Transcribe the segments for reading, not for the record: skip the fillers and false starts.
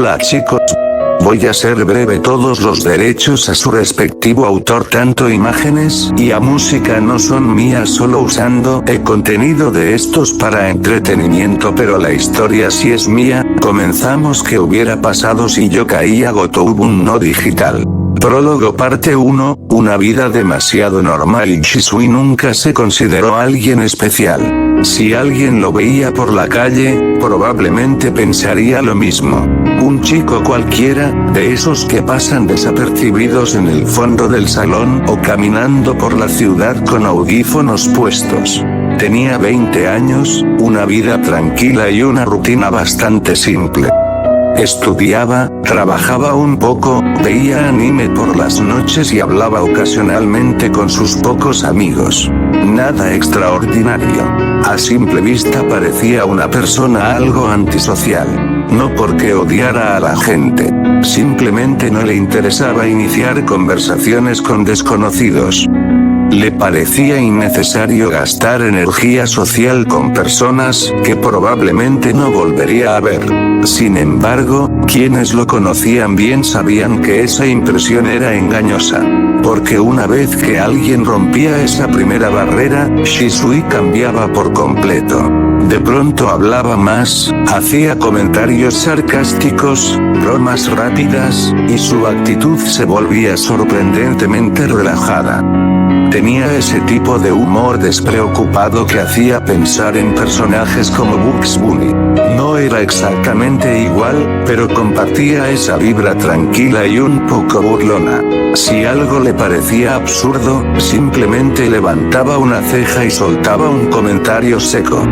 Hola chicos. Voy a ser breve. Todos los derechos a su respectivo autor, tanto imágenes y a música, no son mías, solo usando el contenido de estos para entretenimiento, pero la historia sí es mía. Comenzamos. ¿Qué hubiera pasado si Yokai Gotobu no digital? Prólogo parte 1, una vida demasiado normal y Shisui nunca se consideró alguien especial. Si alguien lo veía por la calle, probablemente pensaría lo mismo. Un chico cualquiera, de esos que pasan desapercibidos en el fondo del salón o caminando por la ciudad con audífonos puestos. Tenía 20 años, una vida tranquila y una rutina bastante simple. Estudiaba, trabajaba un poco, veía anime por las noches y hablaba ocasionalmente con sus pocos amigos. Nada extraordinario. A simple vista parecía una persona algo antisocial. No porque odiara a la gente. Simplemente no le interesaba iniciar conversaciones con desconocidos. Le parecía innecesario gastar energía social con personas que probablemente no volvería a ver. Sin embargo, quienes lo conocían bien sabían que esa impresión era engañosa. Porque una vez que alguien rompía esa primera barrera, Shisui cambiaba por completo. De pronto hablaba más, hacía comentarios sarcásticos, bromas rápidas, y su actitud se volvía sorprendentemente relajada. Tenía ese tipo de humor despreocupado que hacía pensar en personajes como Bugs Bunny. No era exactamente igual, pero compartía esa vibra tranquila y un poco burlona. Si algo le parecía absurdo, simplemente levantaba una ceja y soltaba un comentario seco.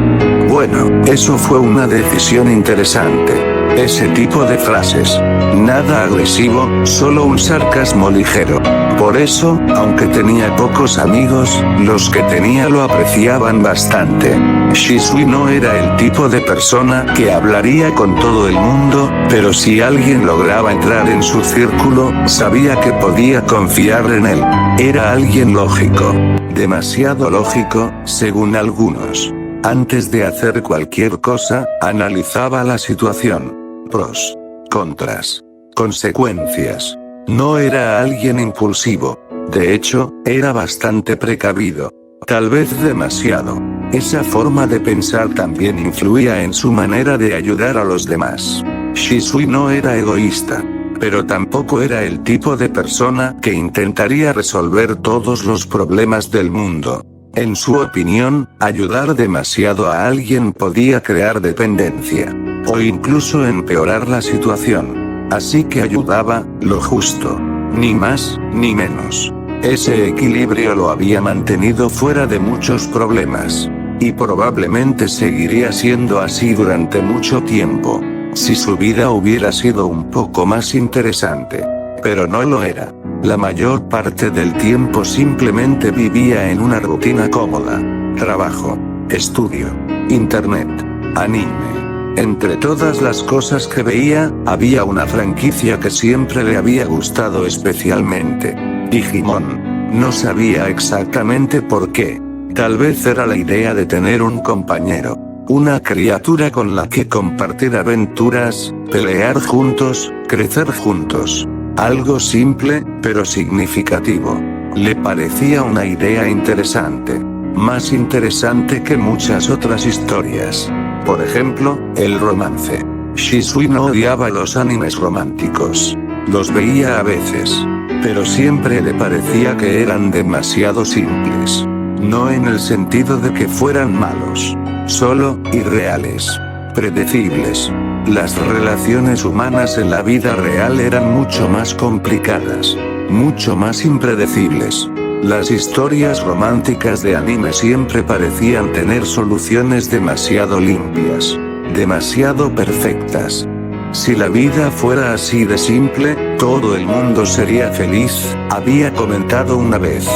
Bueno, eso fue una decisión interesante. Ese tipo de frases. Nada agresivo, solo un sarcasmo ligero. Por eso, aunque tenía pocos amigos, los que tenía lo apreciaban bastante. Shisui no era el tipo de persona que hablaría con todo el mundo, pero si alguien lograba entrar en su círculo, sabía que podía confiar en él. Era alguien lógico. Demasiado lógico, según algunos. Antes de hacer cualquier cosa, analizaba la situación. Pros, contras, consecuencias. No era alguien impulsivo. De hecho, era bastante precavido. Tal vez demasiado. Esa forma de pensar también influía en su manera de ayudar a los demás. Shisui no era egoísta. Pero tampoco era el tipo de persona que intentaría resolver todos los problemas del mundo. En su opinión, ayudar demasiado a alguien podía crear dependencia. O incluso empeorar la situación. Así que ayudaba, lo justo. Ni más, ni menos. Ese equilibrio lo había mantenido fuera de muchos problemas. Y probablemente seguiría siendo así durante mucho tiempo. Si su vida hubiera sido un poco más interesante. Pero no lo era. La mayor parte del tiempo simplemente vivía en una rutina cómoda. Trabajo, estudio, internet, anime. Entre todas las cosas que veía, había una franquicia que siempre le había gustado especialmente. Digimon. No sabía exactamente por qué. Tal vez era la idea de tener un compañero. Una criatura con la que compartir aventuras, pelear juntos, crecer juntos. Algo simple, pero significativo. Le parecía una idea interesante. Más interesante que muchas otras historias. Por ejemplo, el romance. Shisui no odiaba los animes románticos. Los veía a veces. Pero siempre le parecía que eran demasiado simples. No en el sentido de que fueran malos. Solo irreales. Predecibles. Las relaciones humanas en la vida real eran mucho más complicadas. Mucho más impredecibles. Las historias románticas de anime siempre parecían tener soluciones demasiado limpias. Demasiado perfectas. Si la vida fuera así de simple, todo el mundo sería feliz, había comentado una vez.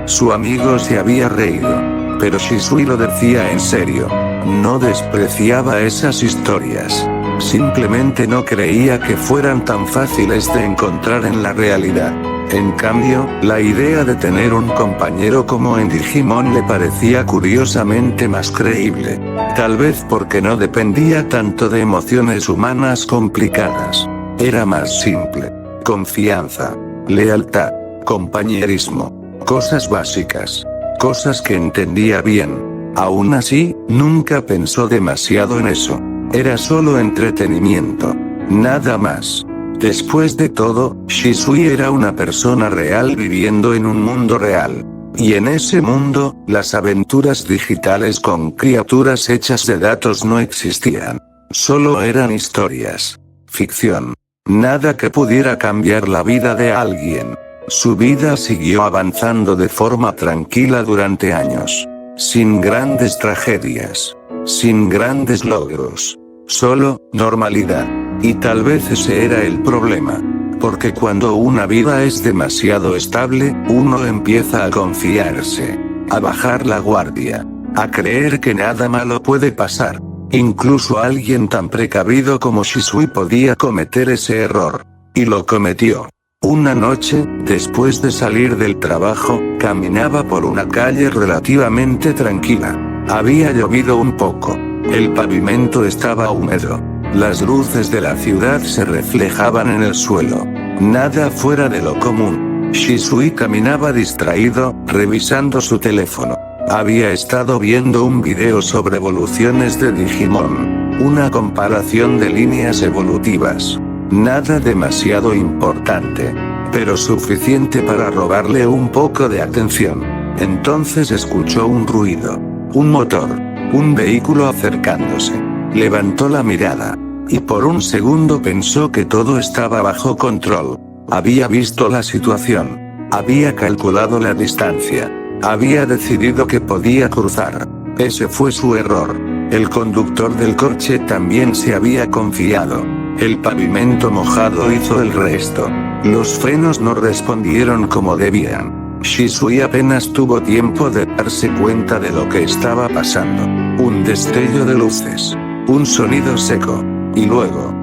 Su amigo se había reído. Pero Shisui lo decía en serio. No despreciaba esas historias. Simplemente no creía que fueran tan fáciles de encontrar en la realidad. En cambio, la idea de tener un compañero como en Digimon le parecía curiosamente más creíble. Tal vez porque no dependía tanto de emociones humanas complicadas. Era más simple. Confianza, lealtad, compañerismo. Cosas básicas. Cosas que entendía bien. Aún así, nunca pensó demasiado en eso. Era solo entretenimiento. Nada más. Después de todo, Shisui era una persona real viviendo en un mundo real. Y en ese mundo, las aventuras digitales con criaturas hechas de datos no existían. Solo eran historias. Ficción. Nada que pudiera cambiar la vida de alguien. Su vida siguió avanzando de forma tranquila durante años. Sin grandes tragedias. Sin grandes logros. Solo, normalidad. Y tal vez ese era el problema. Porque cuando una vida es demasiado estable, uno empieza a confiarse. A bajar la guardia. A creer que nada malo puede pasar. Incluso alguien tan precavido como Shisui podía cometer ese error. Y lo cometió. Una noche, después de salir del trabajo, caminaba por una calle relativamente tranquila. Había llovido un poco. El pavimento estaba húmedo. Las luces de la ciudad se reflejaban en el suelo. Nada fuera de lo común. Shisui caminaba distraído, revisando su teléfono. Había estado viendo un video sobre evoluciones de Digimon. Una comparación de líneas evolutivas. Nada demasiado importante. Pero suficiente para robarle un poco de atención. Entonces escuchó un ruido. Un motor. Un vehículo acercándose. Levantó la mirada. Y por un segundo pensó que todo estaba bajo control. Había visto la situación. Había calculado la distancia. Había decidido que podía cruzar. Ese fue su error. El conductor del coche también se había confiado. El pavimento mojado hizo el resto. Los frenos no respondieron como debían. Shisui apenas tuvo tiempo de darse cuenta de lo que estaba pasando. Un destello de luces. Un sonido seco. Y luego.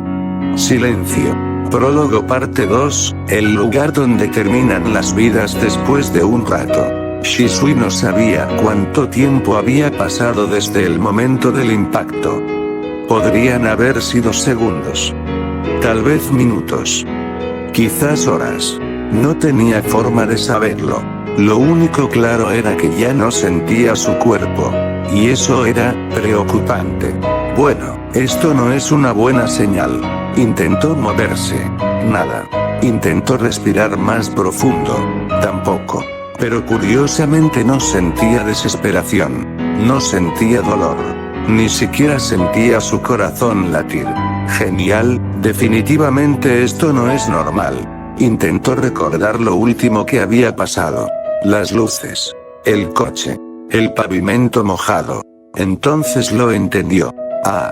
Silencio. Prólogo parte 2, el lugar donde terminan las vidas después de un rato. Shisui no sabía cuánto tiempo había pasado desde el momento del impacto. Podrían haber sido segundos. Tal vez minutos. Quizás horas. No tenía forma de saberlo. Lo único claro era que ya no sentía su cuerpo. Y eso era preocupante. Bueno, esto no es una buena señal. Intentó moverse. Nada. Intentó respirar más profundo. Tampoco. Pero curiosamente no sentía desesperación. No sentía dolor. Ni siquiera sentía su corazón latir. Genial, definitivamente esto no es normal. Intentó recordar lo último que había pasado. Las luces. El coche. El pavimento mojado. Entonces lo entendió. Ah.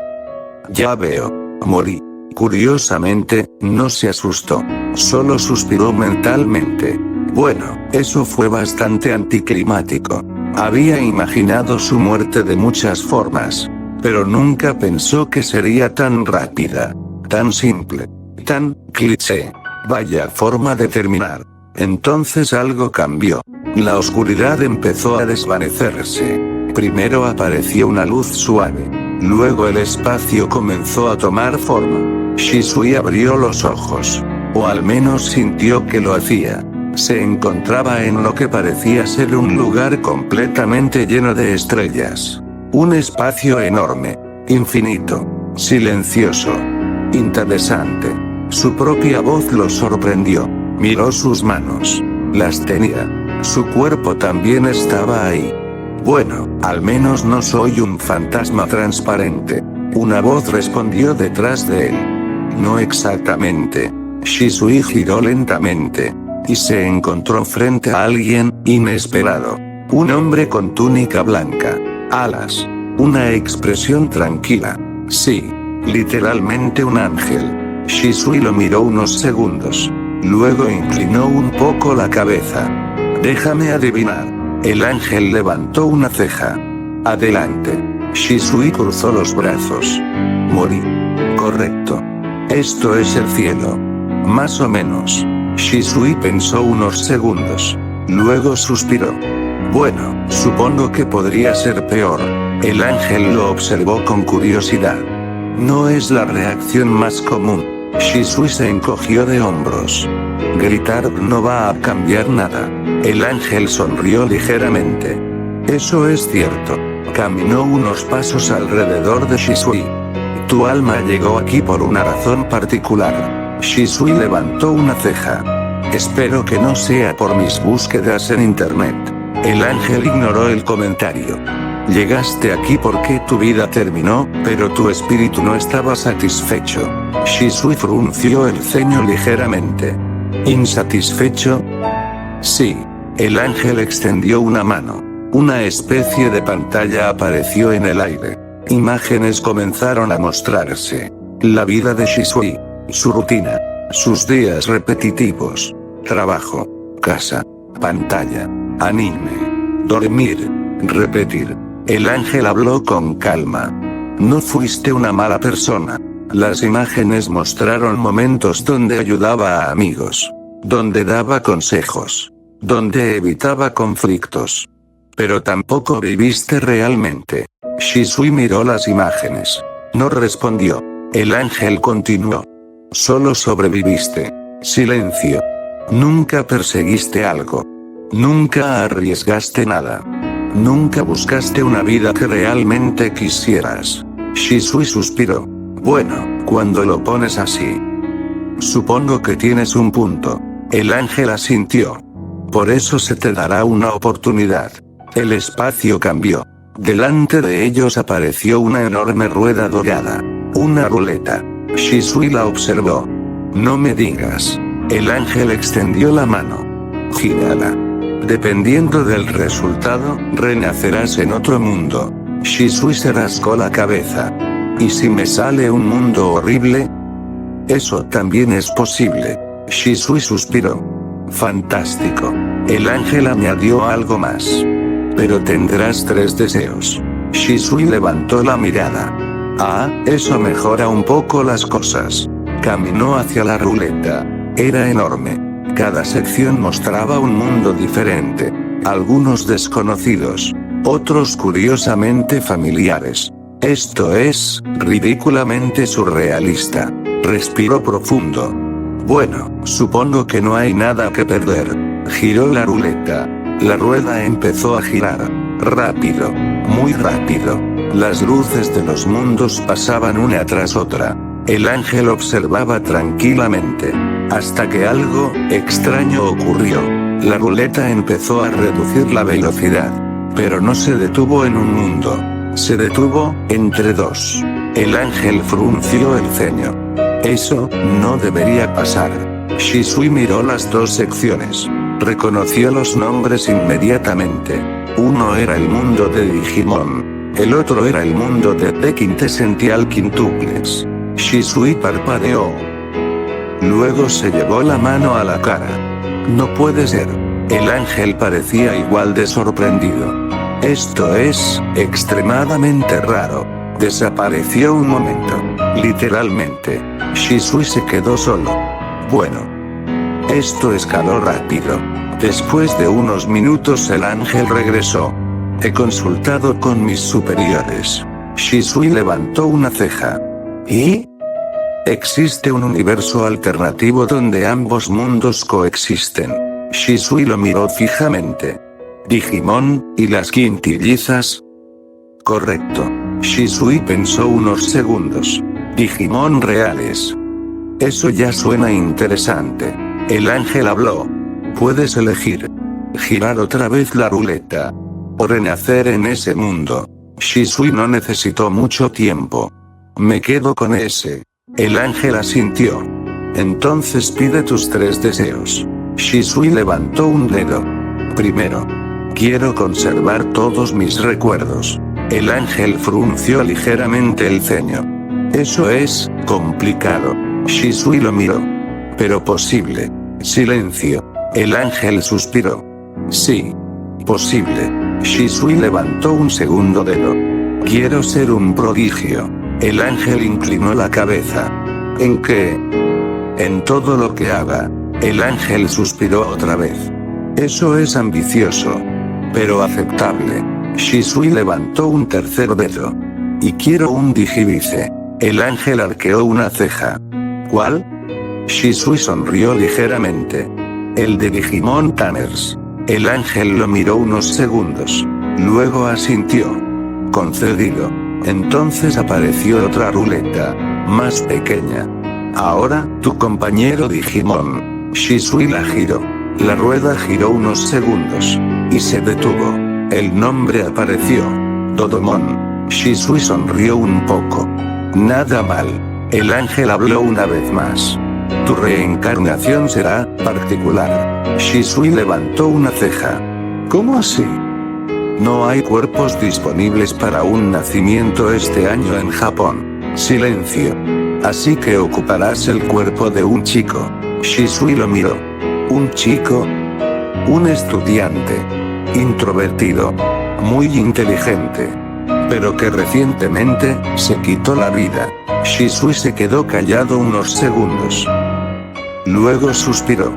Ya veo. Morí. Curiosamente, no se asustó. Solo suspiró mentalmente. Bueno, eso fue bastante anticlimático. Había imaginado su muerte de muchas formas. Pero nunca pensó que sería tan rápida. Tan simple. Tan cliché. Vaya forma de terminar. Entonces algo cambió. La oscuridad empezó a desvanecerse. Primero apareció una luz suave. Luego el espacio comenzó a tomar forma. Shisui abrió los ojos. O al menos sintió que lo hacía. Se encontraba en lo que parecía ser un lugar completamente lleno de estrellas. Un espacio enorme. Infinito. Silencioso. Interesante. Su propia voz lo sorprendió. Miró sus manos. Las tenía. Su cuerpo también estaba ahí. Bueno, al menos no soy un fantasma transparente. Una voz respondió detrás de él. No exactamente. Shisui giró lentamente. Y se encontró frente a alguien inesperado. Un hombre con túnica blanca. Alas. Una expresión tranquila. Sí. Literalmente un ángel. Shisui lo miró unos segundos. Luego inclinó un poco la cabeza. Déjame adivinar. El ángel levantó una ceja. Adelante. Shisui cruzó los brazos. Morí. Correcto. Esto es el cielo. Más o menos. Shisui pensó unos segundos. Luego suspiró. Bueno, supongo que podría ser peor. El ángel lo observó con curiosidad. No es la reacción más común. Shisui se encogió de hombros. Gritar no va a cambiar nada. El ángel sonrió ligeramente. Eso es cierto. Caminó unos pasos alrededor de Shisui. Tu alma llegó aquí por una razón particular. Shisui levantó una ceja. Espero que no sea por mis búsquedas en internet. El ángel ignoró el comentario. Llegaste aquí porque tu vida terminó, pero tu espíritu no estaba satisfecho. Shisui frunció el ceño ligeramente. ¿Insatisfecho? Sí. El ángel extendió una mano. Una especie de pantalla apareció en el aire. Imágenes comenzaron a mostrarse. La vida de Shisui. Su rutina. Sus días repetitivos. Trabajo. Casa. Pantalla. Anime. Dormir. Repetir. El ángel habló con calma. No fuiste una mala persona. Las imágenes mostraron momentos donde ayudaba a amigos. Donde daba consejos. Donde evitaba conflictos. Pero tampoco viviste realmente. Shisui miró las imágenes. No respondió. El ángel continuó. Solo sobreviviste. Silencio. Nunca perseguiste algo. Nunca arriesgaste nada. Nunca buscaste una vida que realmente quisieras. Shisui suspiró. Bueno, cuando lo pones así. Supongo que tienes un punto. El ángel asintió. Por eso se te dará una oportunidad. El espacio cambió. Delante de ellos apareció una enorme rueda dorada. Una ruleta. Shisui la observó. No me digas. El ángel extendió la mano. Gírala. Dependiendo del resultado, renacerás en otro mundo. Shisui se rascó la cabeza. ¿Y si me sale un mundo horrible? Eso también es posible. Shisui suspiró. Fantástico. El ángel añadió algo más. Pero tendrás 3 deseos. Shisui levantó la mirada. Ah, eso mejora un poco las cosas. Caminó hacia la ruleta. Era enorme. Cada sección mostraba un mundo diferente. Algunos desconocidos. Otros curiosamente familiares. Esto es, ridículamente surrealista. Respiró profundo. Bueno, supongo que no hay nada que perder. Giró la ruleta. La rueda empezó a girar. Rápido. Muy rápido. Las luces de los mundos pasaban una tras otra. El ángel observaba tranquilamente. Hasta que algo extraño ocurrió. La ruleta empezó a reducir la velocidad. Pero no se detuvo en un mundo. Se detuvo entre 2. El ángel frunció el ceño. Eso no debería pasar. Shisui miró las 2 secciones. Reconoció los nombres inmediatamente. Uno era el mundo de Digimon. El otro era el mundo de The Quintessential Quintuples. Shisui parpadeó. Luego se llevó la mano a la cara. No puede ser. El ángel parecía igual de sorprendido. Esto es extremadamente raro. Desapareció un momento. Literalmente. Shisui se quedó solo. Bueno. Esto escaló rápido. Después de unos minutos el ángel regresó. He consultado con mis superiores. Shisui levantó una ceja. ¿Y? Existe un universo alternativo donde ambos mundos coexisten. Shisui lo miró fijamente. ¿Digimon y las quintillizas? Correcto. Shisui pensó unos segundos. Digimon reales. Eso ya suena interesante. El ángel habló. Puedes elegir. Girar otra vez la ruleta. O renacer en ese mundo. Shisui no necesitó mucho tiempo. Me quedo con ese. El ángel asintió. Entonces pide tus 3 deseos. Shisui levantó un dedo. Primero. Quiero conservar todos mis recuerdos. El ángel frunció ligeramente el ceño. Eso es complicado. Shisui lo miró. Pero posible. Silencio. El ángel suspiró. Sí. Posible. Shisui levantó un segundo dedo. Quiero ser un prodigio. El ángel inclinó la cabeza. ¿En qué? En todo lo que haga. El ángel suspiró otra vez. Eso es ambicioso. Pero aceptable. Shisui levantó un tercer dedo. Y quiero un digivice. El ángel arqueó una ceja. ¿Cuál? Shisui sonrió ligeramente. El de Digimon Tamers. El ángel lo miró unos segundos. Luego asintió. Concedido. Entonces apareció otra ruleta, más pequeña. Ahora, tu compañero Digimon. Shisui la giró. La rueda giró unos segundos. Y se detuvo. El nombre apareció. Dodomon. Shisui sonrió un poco. Nada mal. El ángel habló una vez más. Tu reencarnación será particular. Shisui levantó una ceja. ¿Cómo así? No hay cuerpos disponibles para un nacimiento este año en Japón. Silencio. Así que ocuparás el cuerpo de un chico. Shisui lo miró. ¿Un chico? Un estudiante. Introvertido. Muy inteligente. Pero que recientemente se quitó la vida. Shisui se quedó callado unos segundos. Luego suspiró.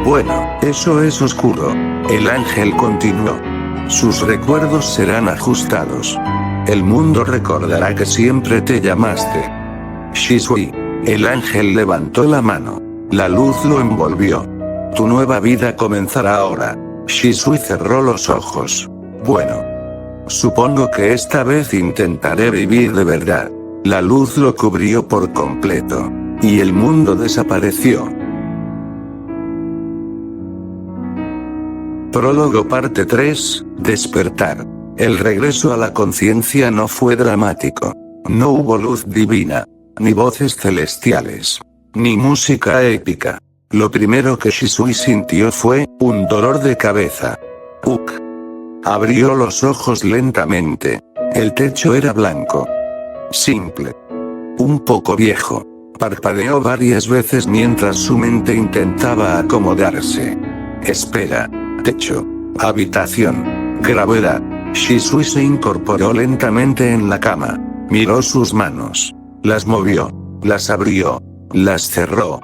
Bueno, eso es oscuro. El ángel continuó. Sus recuerdos serán ajustados. El mundo recordará que siempre te llamaste Shisui. El ángel levantó la mano. La luz lo envolvió. Tu nueva vida comenzará ahora. Shisui cerró los ojos. Bueno. Supongo que esta vez intentaré vivir de verdad. La luz lo cubrió por completo. Y el mundo desapareció. Prólogo parte 3, Despertar. El regreso a la conciencia no fue dramático. No hubo luz divina. Ni voces celestiales. Ni música épica. Lo primero que Shisui sintió fue un dolor de cabeza. Uk. Abrió los ojos lentamente. El techo era blanco. Simple. Un poco viejo. Parpadeó varias veces mientras su mente intentaba acomodarse. Espera. Techo. Habitación. Gravedad. Shisui se incorporó lentamente en la cama. Miró sus manos. Las movió. Las abrió. Las cerró.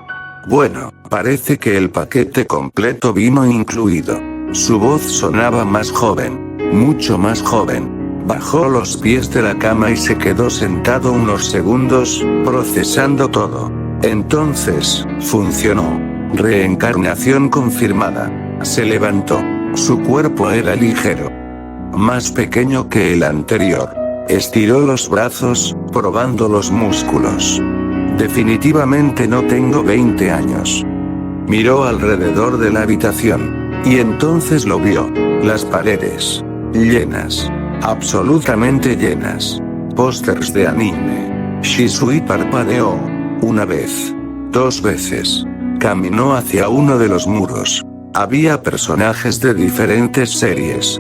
Bueno, parece que el paquete completo vino incluido. Su voz sonaba más joven. Mucho más joven. Bajó los pies de la cama y se quedó sentado unos segundos, procesando todo. Entonces, funcionó. Reencarnación confirmada. Se levantó. Su cuerpo era ligero. Más pequeño que el anterior. Estiró los brazos, probando los músculos. Definitivamente no tengo 20 años. Miró alrededor de la habitación. Y entonces lo vio. Las paredes. Llenas. Absolutamente llenas. Pósters de anime. Shisui parpadeó. Una vez. 2 veces. Caminó hacia uno de los muros. Había personajes de diferentes series.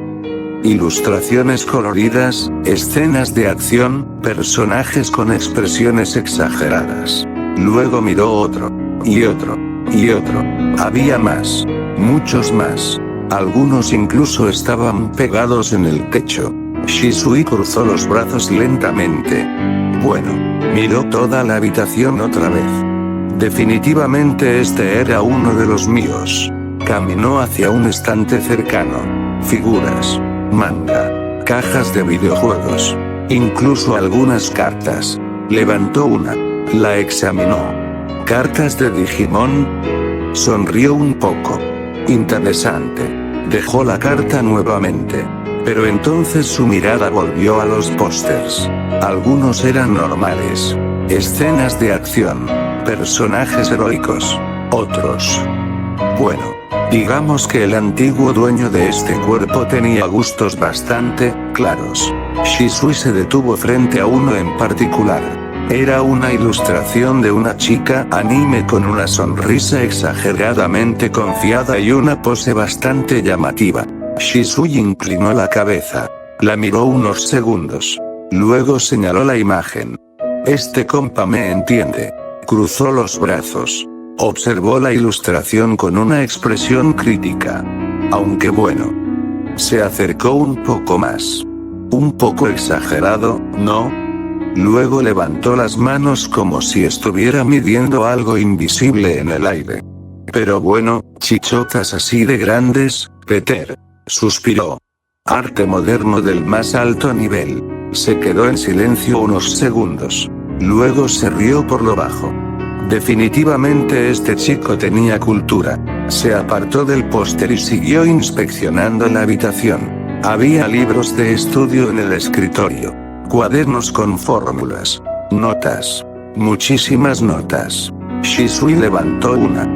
Ilustraciones coloridas, escenas de acción, personajes con expresiones exageradas. Luego miró otro. Y otro. Y otro. Había más. Muchos más. Algunos incluso estaban pegados en el techo. Shisui cruzó los brazos lentamente. Bueno, miró toda la habitación otra vez. Definitivamente este era uno de los míos. Caminó hacia un estante cercano. Figuras. Manga. Cajas de videojuegos. Incluso algunas cartas. Levantó una. La examinó. ¿Cartas de Digimon? Sonrió un poco. Interesante. Dejó la carta nuevamente. Pero entonces su mirada volvió a los pósters. Algunos eran normales. Escenas de acción. Personajes heroicos. Otros. Bueno, digamos que el antiguo dueño de este cuerpo tenía gustos bastante claros. Shisui se detuvo frente a uno en particular. Era una ilustración de una chica anime con una sonrisa exageradamente confiada y una pose bastante llamativa. Shisui inclinó la cabeza. La miró unos segundos. Luego señaló la imagen. Este compa me entiende. Cruzó los brazos. Observó la ilustración con una expresión crítica. Aunque bueno. Se acercó un poco más. Un poco exagerado, ¿no? Luego levantó las manos como si estuviera midiendo algo invisible en el aire. Pero bueno, chichotas así de grandes, Peter. Suspiró. Arte moderno del más alto nivel. Se quedó en silencio unos segundos. Luego se rió por lo bajo. Definitivamente este chico tenía cultura. Se apartó del póster y siguió inspeccionando la habitación. Había libros de estudio en el escritorio, cuadernos con fórmulas, notas, muchísimas notas. Shisui levantó una.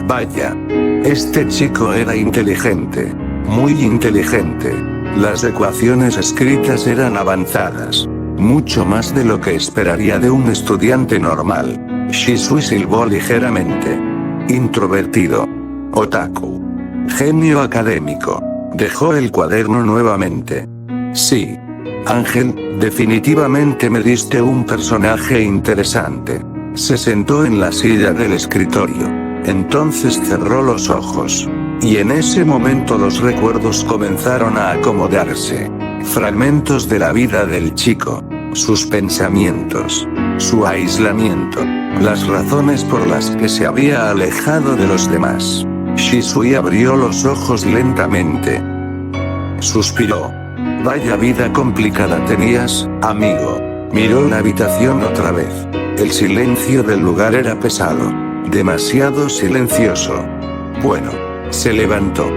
Vaya. Este chico era inteligente. Muy inteligente. Las ecuaciones escritas eran avanzadas. Mucho más de lo que esperaría de un estudiante normal. Shisui silbó ligeramente. Introvertido. Otaku. Genio académico. Dejó el cuaderno nuevamente. Sí. Ángel, definitivamente me diste un personaje interesante. Se sentó en la silla del escritorio. Entonces cerró los ojos. Y en ese momento los recuerdos comenzaron a acomodarse. Fragmentos de la vida del chico. Sus pensamientos. Su aislamiento. Las razones por las que se había alejado de los demás. Shisui abrió los ojos lentamente. Suspiró. Vaya vida complicada tenías, amigo. Miró la habitación otra vez. El silencio del lugar era pesado. Demasiado silencioso. Bueno. Se levantó.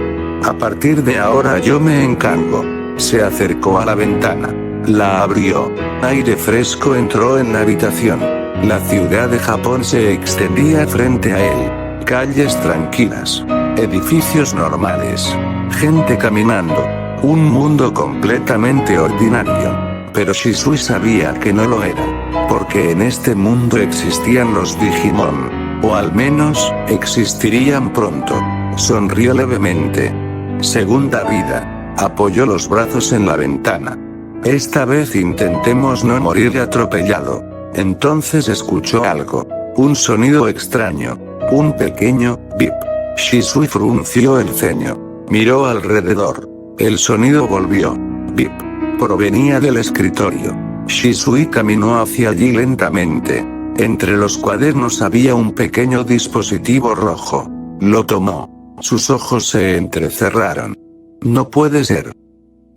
A partir de ahora yo me encargo. Se acercó a la ventana. La abrió. Aire fresco entró en la habitación. La ciudad de Japón se extendía frente a él. Calles tranquilas. Edificios normales. Gente caminando. Un mundo completamente ordinario. Pero Shisui sabía que no lo era. Porque en este mundo existían los Digimon. O al menos, existirían pronto. Sonrió levemente. Segunda vida. Apoyó los brazos en la ventana. Esta vez intentemos no morir atropellado. Entonces escuchó algo. Un sonido extraño. Un pequeño bip. Shisui frunció el ceño. Miró alrededor. El sonido volvió. Bip. Provenía del escritorio. Shisui caminó hacia allí lentamente. Entre los cuadernos había un pequeño dispositivo rojo. Lo tomó. Sus ojos se entrecerraron. No puede ser.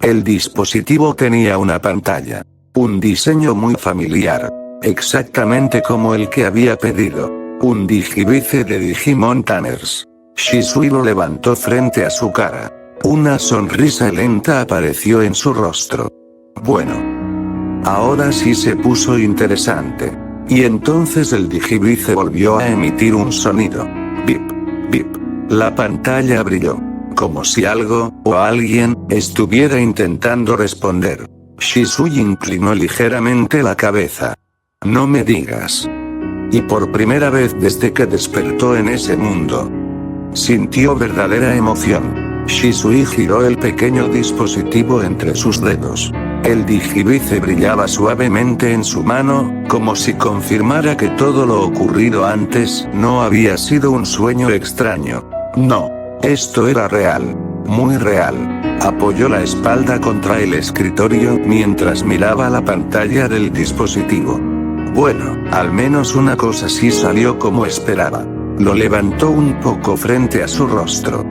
El dispositivo tenía una pantalla. Un diseño muy familiar. Exactamente como el que había pedido. Un digivice de Digimon Tamers. Shisui lo levantó frente a su cara. Una sonrisa lenta apareció en su rostro. Bueno. Ahora sí se puso interesante. Y entonces el digivice volvió a emitir un sonido. Bip, bip. La pantalla brilló. Como si algo, o alguien, estuviera intentando responder. Shisui inclinó ligeramente la cabeza. No me digas. Y por primera vez desde que despertó en ese mundo, sintió verdadera emoción. Shisui giró el pequeño dispositivo entre sus dedos. El digivice brillaba suavemente en su mano, como si confirmara que todo lo ocurrido antes no había sido un sueño extraño. No. Esto era real. Muy real. Apoyó la espalda contra el escritorio mientras miraba la pantalla del dispositivo. Bueno, al menos una cosa sí salió como esperaba. Lo levantó un poco frente a su rostro.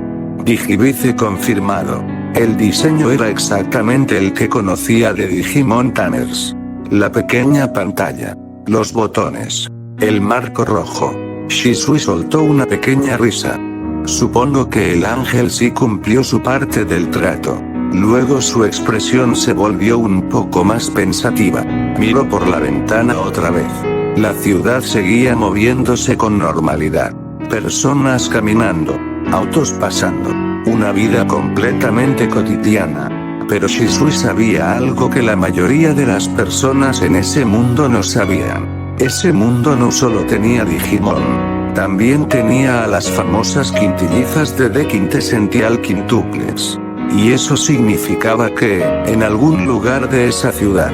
Digivice confirmado. El diseño era exactamente el que conocía de Digimon Tamers. La pequeña pantalla. Los botones. El marco rojo. Shisui soltó una pequeña risa. Supongo que el ángel sí cumplió su parte del trato. Luego su expresión se volvió un poco más pensativa. Miró por la ventana otra vez. La ciudad seguía moviéndose con normalidad. Personas caminando. Autos pasando. Una vida completamente cotidiana. Pero Shisui sabía algo que la mayoría de las personas en ese mundo no sabían. Ese mundo no solo tenía Digimon. También tenía a las famosas quintillizas de The Quintessential Quintuples. Y eso significaba que, en algún lugar de esa ciudad,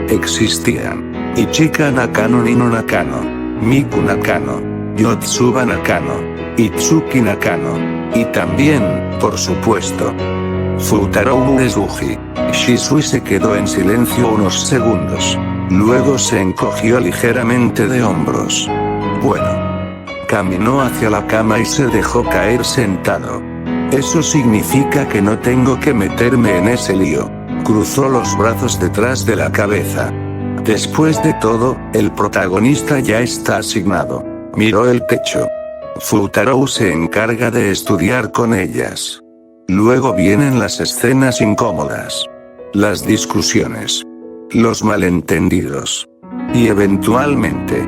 existían Ichika Nakano Nino Nakano, Miku Nakano, Yotsuba Nakano, Itsuki Nakano. Y también, por supuesto, Futaro Uesugi. Shisui se quedó en silencio unos segundos. Luego se encogió ligeramente de hombros. Bueno. Caminó hacia la cama y se dejó caer sentado. Eso significa que no tengo que meterme en ese lío. Cruzó los brazos detrás de la cabeza. Después de todo, el protagonista ya está asignado. Miró el techo. Futaro se encarga de estudiar con ellas. Luego vienen las escenas incómodas. Las discusiones. Los malentendidos. Y eventualmente.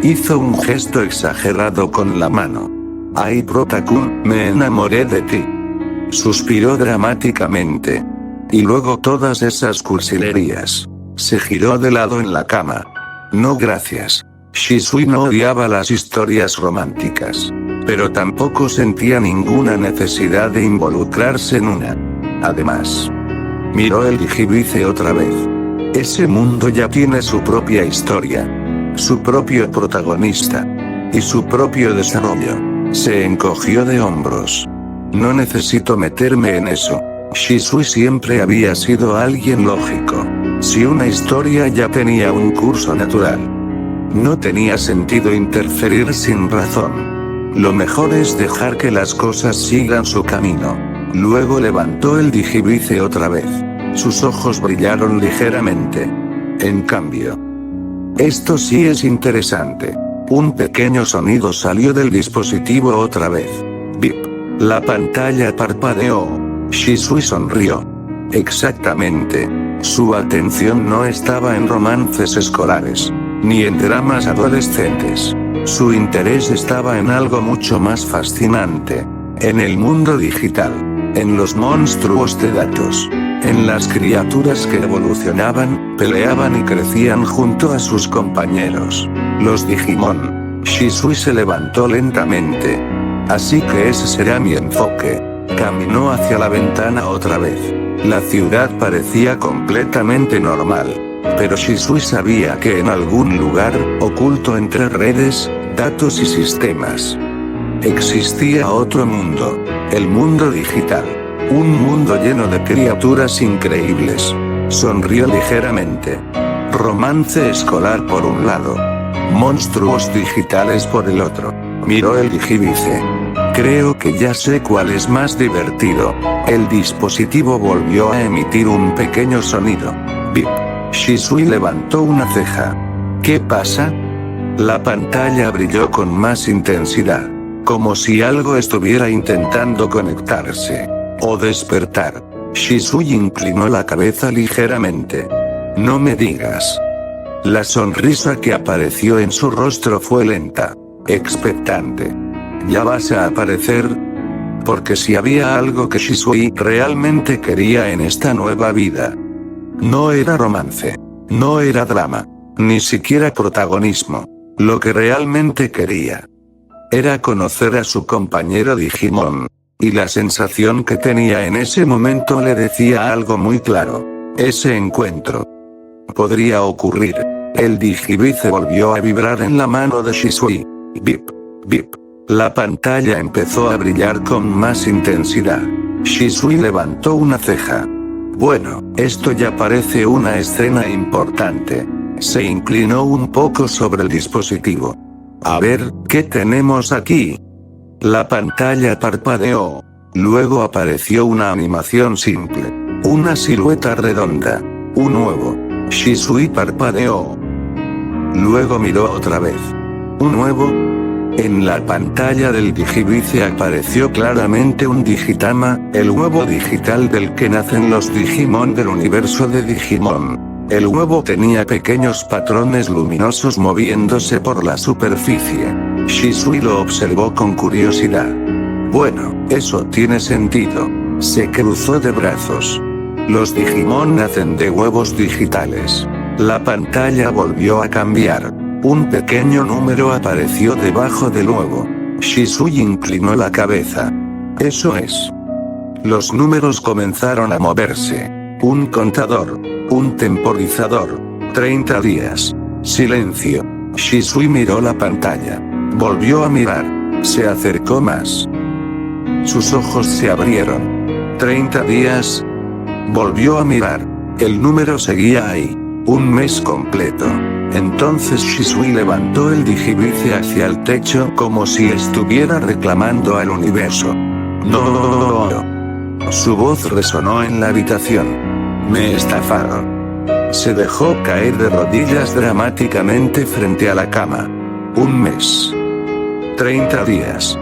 Hizo un gesto exagerado con la mano. Ay, Prota-kun, me enamoré de ti. Suspiró dramáticamente. Y luego todas esas cursilerías. Se giró de lado en la cama. No, gracias. Shisui no odiaba las historias románticas. Pero tampoco sentía ninguna necesidad de involucrarse en una. Además. Miró el digivice otra vez. Ese mundo ya tiene su propia historia. Su propio protagonista. Y su propio desarrollo. Se encogió de hombros. No necesito meterme en eso. Shisui siempre había sido alguien lógico. Si una historia ya tenía un curso natural. No tenía sentido interferir sin razón. Lo mejor es dejar que las cosas sigan su camino. Luego levantó el digivice otra vez. Sus ojos brillaron ligeramente. En cambio. Esto sí es interesante. Un pequeño sonido salió del dispositivo otra vez. Bip. La pantalla parpadeó. Shisui sonrió. Exactamente. Su atención no estaba en romances escolares. Ni en dramas adolescentes. Su interés estaba en algo mucho más fascinante. En el mundo digital. En los monstruos de datos. En las criaturas que evolucionaban, peleaban y crecían junto a sus compañeros. Los Digimon. Shisui se levantó lentamente. Así que ese será mi enfoque. Caminó hacia la ventana otra vez. La ciudad parecía completamente normal. Pero Shisui sabía que en algún lugar, oculto entre redes, datos y sistemas, existía otro mundo. El mundo digital. Un mundo lleno de criaturas increíbles. Sonrió ligeramente. Romance escolar por un lado. Monstruos digitales por el otro. Miró el digivice. Creo que ya sé cuál es más divertido. El dispositivo volvió a emitir un pequeño sonido. Bip. Shisui levantó una ceja. ¿Qué pasa? La pantalla brilló con más intensidad. Como si algo estuviera intentando conectarse. O despertar. Shisui inclinó la cabeza ligeramente. No me digas. La sonrisa que apareció en su rostro fue lenta. Expectante. ¿Ya vas a aparecer? Porque si había algo que Shisui realmente quería en esta nueva vida. No era romance. No era drama. Ni siquiera protagonismo. Lo que realmente quería. Era conocer a su compañero Digimon. Y la sensación que tenía en ese momento le decía algo muy claro. Ese encuentro podría ocurrir. El digivice volvió a vibrar en la mano de Shisui. Bip. Bip. La pantalla empezó a brillar con más intensidad. Shisui levantó una ceja. Bueno, esto ya parece una escena importante. Se inclinó un poco sobre el dispositivo. A ver, ¿qué tenemos aquí? La pantalla parpadeó. Luego apareció una animación simple. Una silueta redonda. Un huevo. Shisui parpadeó. Luego miró otra vez. ¿Un huevo? En la pantalla del digivice apareció claramente un Digitama, el huevo digital del que nacen los Digimon del universo de Digimon. El huevo tenía pequeños patrones luminosos moviéndose por la superficie. Shisui lo observó con curiosidad. Bueno, eso tiene sentido. Se cruzó de brazos. Los Digimon nacen de huevos digitales. La pantalla volvió a cambiar. Un pequeño número apareció debajo del huevo. Shisui inclinó la cabeza. Eso es. Los números comenzaron a moverse. Un contador. Un temporizador. 30 días. Silencio. Shisui miró la pantalla. Volvió a mirar. Se acercó más. Sus ojos se abrieron. 30 días. Volvió a mirar. El número seguía ahí. Un mes completo. Entonces Shisui levantó el digivice hacia el techo como si estuviera reclamando al universo. No. Su voz resonó en la habitación. Me estafaron. Se dejó caer de rodillas dramáticamente frente a la cama. Un mes. 30 días.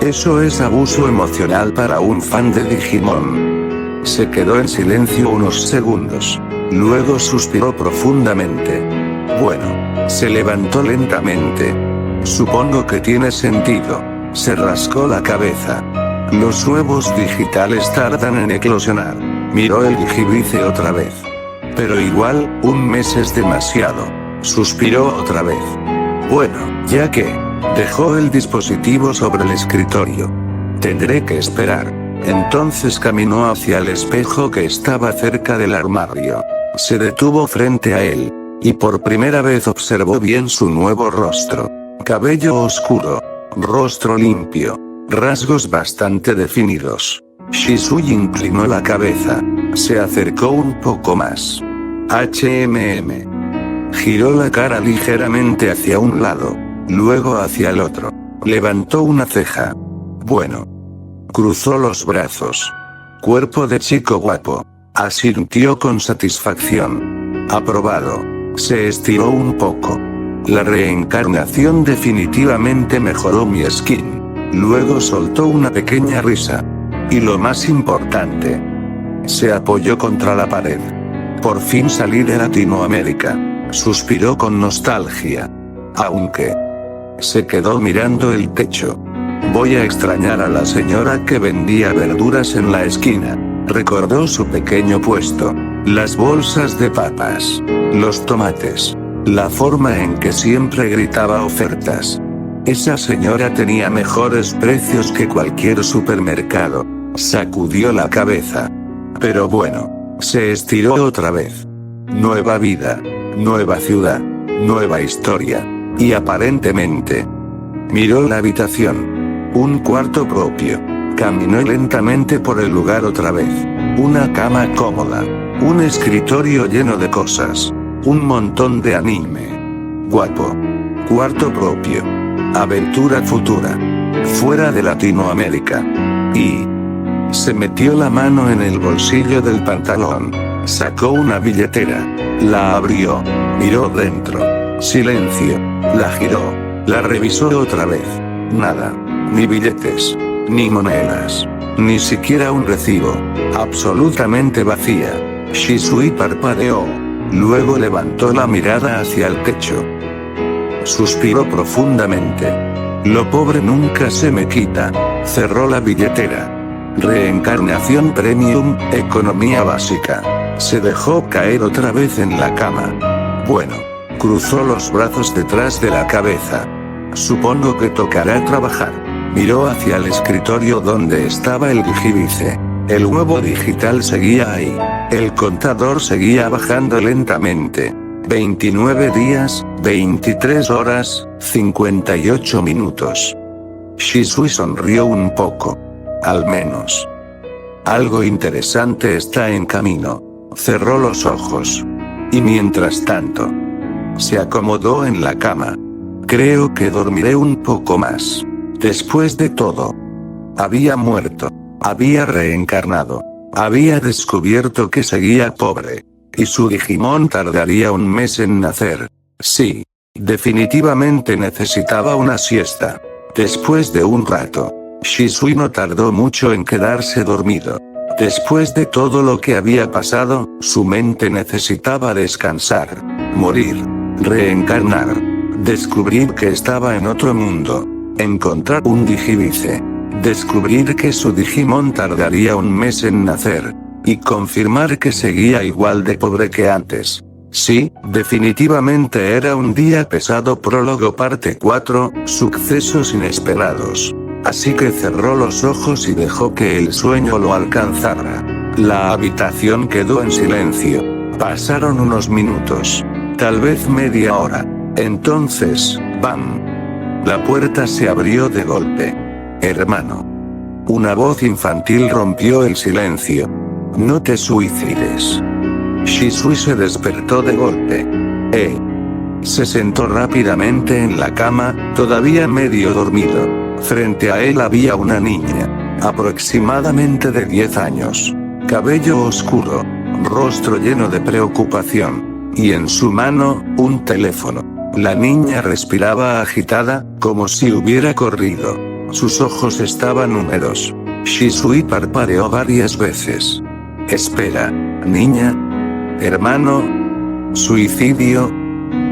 Eso es abuso emocional para un fan de Digimon. Se quedó en silencio unos segundos. Luego suspiró profundamente. Bueno, se levantó lentamente. Supongo que tiene sentido. Se rascó la cabeza. Los huevos digitales tardan en eclosionar. Miró el digivice otra vez. Pero igual, un mes es demasiado. Suspiró otra vez. Bueno, ya que, dejó el dispositivo sobre el escritorio. Tendré que esperar. Entonces caminó hacia el espejo que estaba cerca del armario. Se detuvo frente a él. Y por primera vez observó bien su nuevo rostro. Cabello oscuro. Rostro limpio. Rasgos bastante definidos. Shisui inclinó la cabeza. Se acercó un poco más. Giró la cara ligeramente hacia un lado. Luego hacia el otro. Levantó una ceja. Bueno. Cruzó los brazos. Cuerpo de chico guapo. Asintió con satisfacción. Aprobado. Se estiró un poco. La reencarnación definitivamente mejoró mi skin. Luego soltó una pequeña risa. Y lo más importante. Se apoyó contra la pared. Por fin salí de Latinoamérica. Suspiró con nostalgia. Aunque. Se quedó mirando el techo. Voy a extrañar a la señora que vendía verduras en la esquina. Recordó su pequeño puesto. Las bolsas de papas. Los tomates. La forma en que siempre gritaba ofertas. Esa señora tenía mejores precios que cualquier supermercado. Sacudió la cabeza. Pero bueno. Se estiró otra vez. Nueva vida. Nueva ciudad. Nueva historia. Y aparentemente. Miró la habitación. Un cuarto propio. Caminó lentamente por el lugar otra vez. Una cama cómoda. Un escritorio lleno de cosas. Un montón de anime. Guapo. Cuarto propio. Aventura futura. Fuera de Latinoamérica. Y. Se metió la mano en el bolsillo del pantalón. Sacó una billetera. La abrió. Miró dentro. Silencio. La giró. La revisó otra vez. Nada. Ni billetes. Ni monedas. Ni siquiera un recibo. Absolutamente vacía. Shisui parpadeó. Luego levantó la mirada hacia el techo. Suspiró profundamente. Lo pobre nunca se me quita. Cerró la billetera. Reencarnación premium, economía básica. Se dejó caer otra vez en la cama. Bueno. Cruzó los brazos detrás de la cabeza. Supongo que tocará trabajar. Miró hacia el escritorio donde estaba el digivice. El huevo digital seguía ahí. El contador seguía bajando lentamente. 29 días, 23 horas, 58 minutos. Shisui sonrió un poco. Al menos. Algo interesante está en camino. Cerró los ojos. Y mientras tanto. Se acomodó en la cama. Creo que dormiré un poco más. Después de todo. Había muerto. Había reencarnado. Había descubierto que seguía pobre. Y su Digimon tardaría un mes en nacer. Sí. Definitivamente necesitaba una siesta. Después de un rato. Shisui no tardó mucho en quedarse dormido. Después de todo lo que había pasado, su mente necesitaba descansar. Morir. Reencarnar. Descubrir que estaba en otro mundo. Encontrar un digivice. Descubrir que su Digimon tardaría un mes en nacer. Y confirmar que seguía igual de pobre que antes. Sí, definitivamente era un día pesado. Prólogo parte 4, sucesos inesperados. Así que cerró los ojos y dejó que el sueño lo alcanzara. La habitación quedó en silencio. Pasaron unos minutos. Tal vez media hora. Entonces, ¡bam! La puerta se abrió de golpe. Hermano. Una voz infantil rompió el silencio. No te suicides. Shisui se despertó de golpe. Se sentó rápidamente en la cama, todavía medio dormido. Frente a él había una niña. Aproximadamente de 10 años. Cabello oscuro. Rostro lleno de preocupación. Y en su mano, un teléfono. La niña respiraba agitada, como si hubiera corrido. Sus ojos estaban húmedos. Shisui parpadeó varias veces. Espera, niña. Hermano. Suicidio.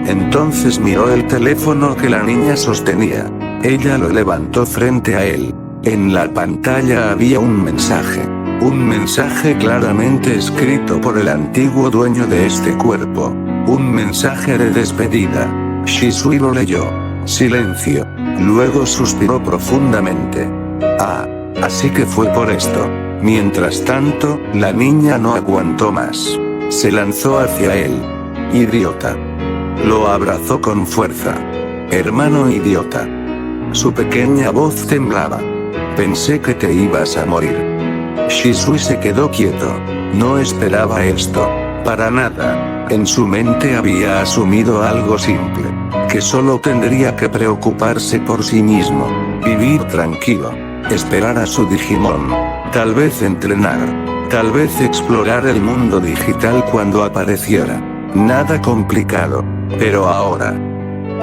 Entonces miró el teléfono que la niña sostenía. Ella lo levantó frente a él. En la pantalla había un mensaje. Un mensaje claramente escrito por el antiguo dueño de este cuerpo. Un mensaje de despedida. Shisui lo leyó. Silencio. Luego suspiró profundamente. Ah, así que fue por esto. Mientras tanto, la niña no aguantó más. Se lanzó hacia él. Idiota. Lo abrazó con fuerza. Hermano idiota. Su pequeña voz temblaba. Pensé que te ibas a morir. Shisui se quedó quieto. No esperaba esto. Para nada. En su mente había asumido algo simple. Que solo tendría que preocuparse por sí mismo. Vivir tranquilo. Esperar a su Digimon. Tal vez entrenar. Tal vez explorar el mundo digital cuando apareciera. Nada complicado. Pero ahora.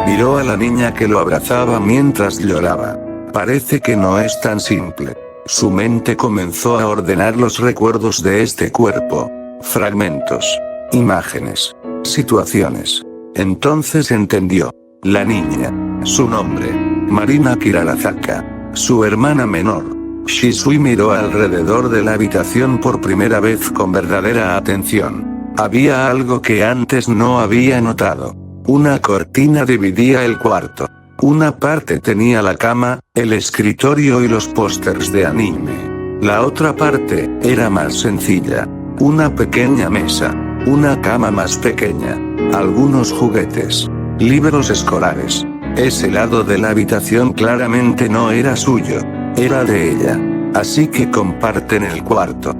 Miró a la niña que lo abrazaba mientras lloraba. Parece que no es tan simple. Su mente comenzó a ordenar los recuerdos de este cuerpo. Fragmentos. Imágenes. Situaciones. Entonces entendió. La niña. Su nombre. Marina Kirarazaka. Su hermana menor. Shisui miró alrededor de la habitación por primera vez con verdadera atención. Había algo que antes no había notado. Una cortina dividía el cuarto. Una parte tenía la cama, el escritorio y los pósters de anime. La otra parte era más sencilla. Una pequeña mesa. Una cama más pequeña. Algunos juguetes. Libros escolares. Ese lado de la habitación claramente no era suyo. Era de ella. Así que comparten el cuarto.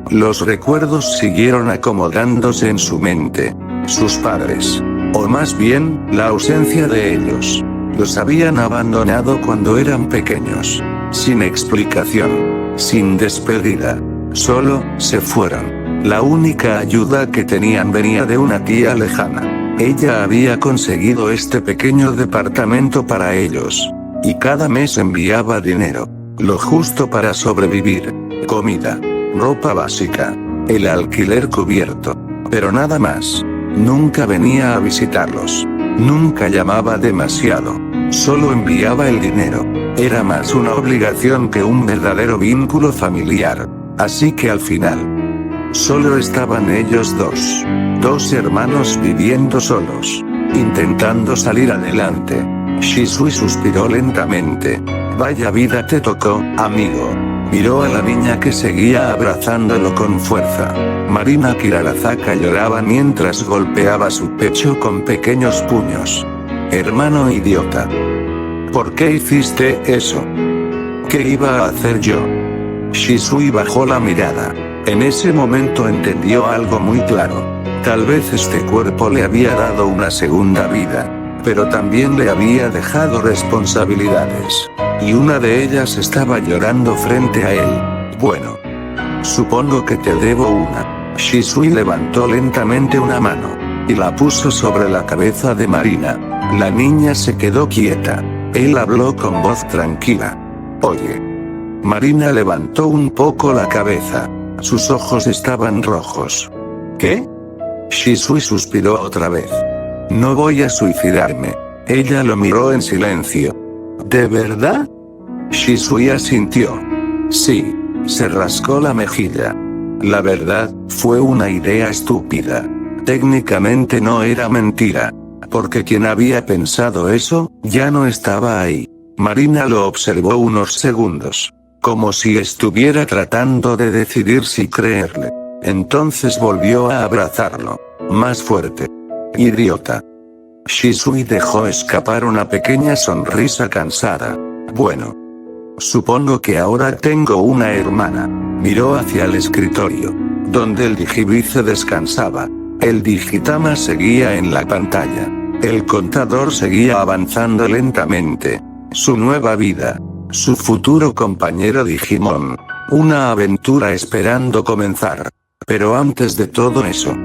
Los recuerdos siguieron acomodándose en su mente. Sus padres. O más bien, la ausencia de ellos. Los habían abandonado cuando eran pequeños. Sin explicación. Sin despedida. Solo, se fueron. La única ayuda que tenían venía de una tía lejana. Ella había conseguido este pequeño departamento para ellos. Y cada mes enviaba dinero. Lo justo para sobrevivir. Comida. Ropa básica. El alquiler cubierto. Pero nada más. Nunca venía a visitarlos. Nunca llamaba demasiado. Solo enviaba el dinero. Era más una obligación que un verdadero vínculo familiar. Así que al final, solo estaban ellos dos. Dos hermanos viviendo solos. Intentando salir adelante. Shisui suspiró lentamente. Vaya vida te tocó, amigo. Miró a la niña que seguía abrazándolo con fuerza. Marina Kirarazaka lloraba mientras golpeaba su pecho con pequeños puños. Hermano idiota. ¿Por qué hiciste eso? ¿Qué iba a hacer yo? Shisui bajó la mirada. En ese momento entendió algo muy claro. Tal vez este cuerpo le había dado una segunda vida. Pero también le había dejado responsabilidades. Y una de ellas estaba llorando frente a él. Bueno. Supongo que te debo una. Shisui levantó lentamente una mano. Y la puso sobre la cabeza de Marina. La niña se quedó quieta. Él habló con voz tranquila. Oye. Marina levantó un poco la cabeza. Sus ojos estaban rojos. ¿Qué? Shisui suspiró otra vez. No voy a suicidarme. Ella lo miró en silencio. ¿De verdad? Shisui asintió. Sí. Se rascó la mejilla. La verdad, fue una idea estúpida. Técnicamente no era mentira. Porque quien había pensado eso, ya no estaba ahí. Marina lo observó unos segundos. Como si estuviera tratando de decidir si creerle. Entonces volvió a abrazarlo. Más fuerte. Idiota. Shisui dejó escapar una pequeña sonrisa cansada. Bueno. Supongo que ahora tengo una hermana. Miró hacia el escritorio. Donde el Digivice descansaba. El Digitama seguía en la pantalla. El contador seguía avanzando lentamente. Su nueva vida. Su futuro compañero Digimon. Una aventura esperando comenzar. Pero antes de todo eso.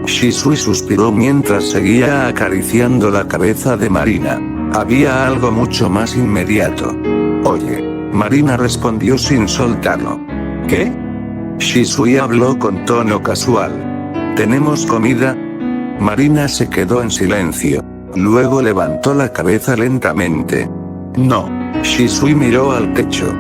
Shisui suspiró mientras seguía acariciando la cabeza de Marina. Había algo mucho más inmediato. Oye. Marina respondió sin soltarlo. ¿Qué? Shisui habló con tono casual. ¿Tenemos comida? Marina se quedó en silencio. Luego levantó la cabeza lentamente. No. Shisui miró al techo.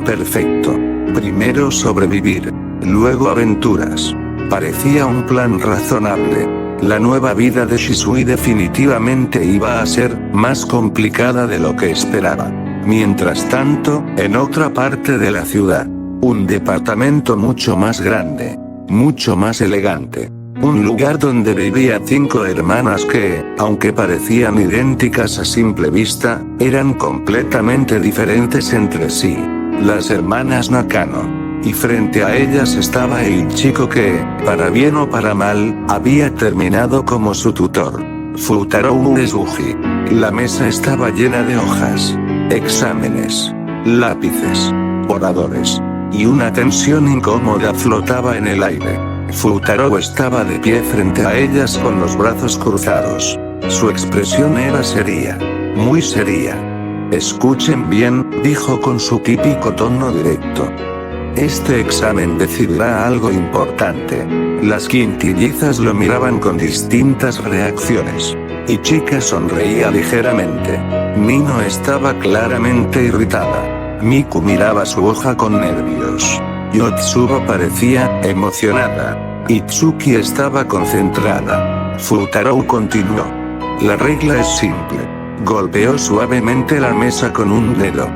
Perfecto. Primero sobrevivir. Luego aventuras. Parecía un plan razonable. La nueva vida de Shisui definitivamente iba a ser más complicada de lo que esperaba. Mientras tanto, en otra parte de la ciudad, un departamento mucho más grande, mucho más elegante. Un lugar donde vivían 5 hermanas que, aunque parecían idénticas a simple vista, eran completamente diferentes entre sí. Las hermanas Nakano. Y frente a ellas estaba el chico que, para bien o para mal, había terminado como su tutor. Futaro Uesugi. La mesa estaba llena de hojas, exámenes, lápices, oradores. Y una tensión incómoda flotaba en el aire. Futaro estaba de pie frente a ellas con los brazos cruzados. Su expresión era seria. Muy seria. Escuchen bien, dijo con su típico tono directo. Este examen decidirá algo importante. Las quintillizas lo miraban con distintas reacciones. Ichika sonreía ligeramente. Nino estaba claramente irritada. Miku miraba su hoja con nervios. Yotsuba parecía emocionada. Itsuki estaba concentrada. Futaro continuó. La regla es simple. Golpeó suavemente la mesa con un dedo.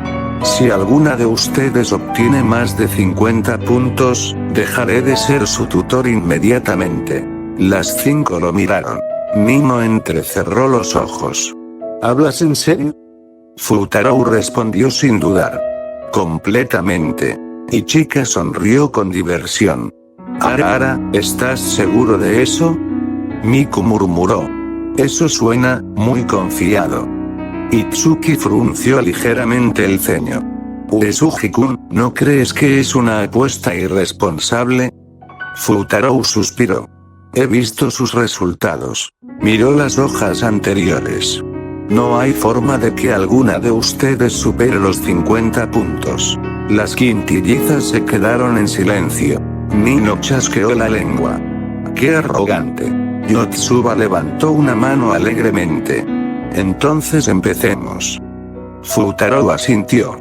Si alguna de ustedes obtiene más de 50 puntos, dejaré de ser su tutor inmediatamente. Las 5 lo miraron. Nino entrecerró los ojos. ¿Hablas en serio? Futaro respondió sin dudar. Completamente. Ichika sonrió con diversión. Ara, ¿estás seguro de eso? Miku murmuró. Eso suena muy confiado. Itsuki frunció ligeramente el ceño. Uesugi-kun, ¿no crees que es una apuesta irresponsable? Futaro suspiró. He visto sus resultados. Miró las hojas anteriores. No hay forma de que alguna de ustedes supere los 50 puntos. Las quintillizas se quedaron en silencio. Nino chasqueó la lengua. ¡Qué arrogante! Yotsuba levantó una mano alegremente. Entonces empecemos. Futaro asintió.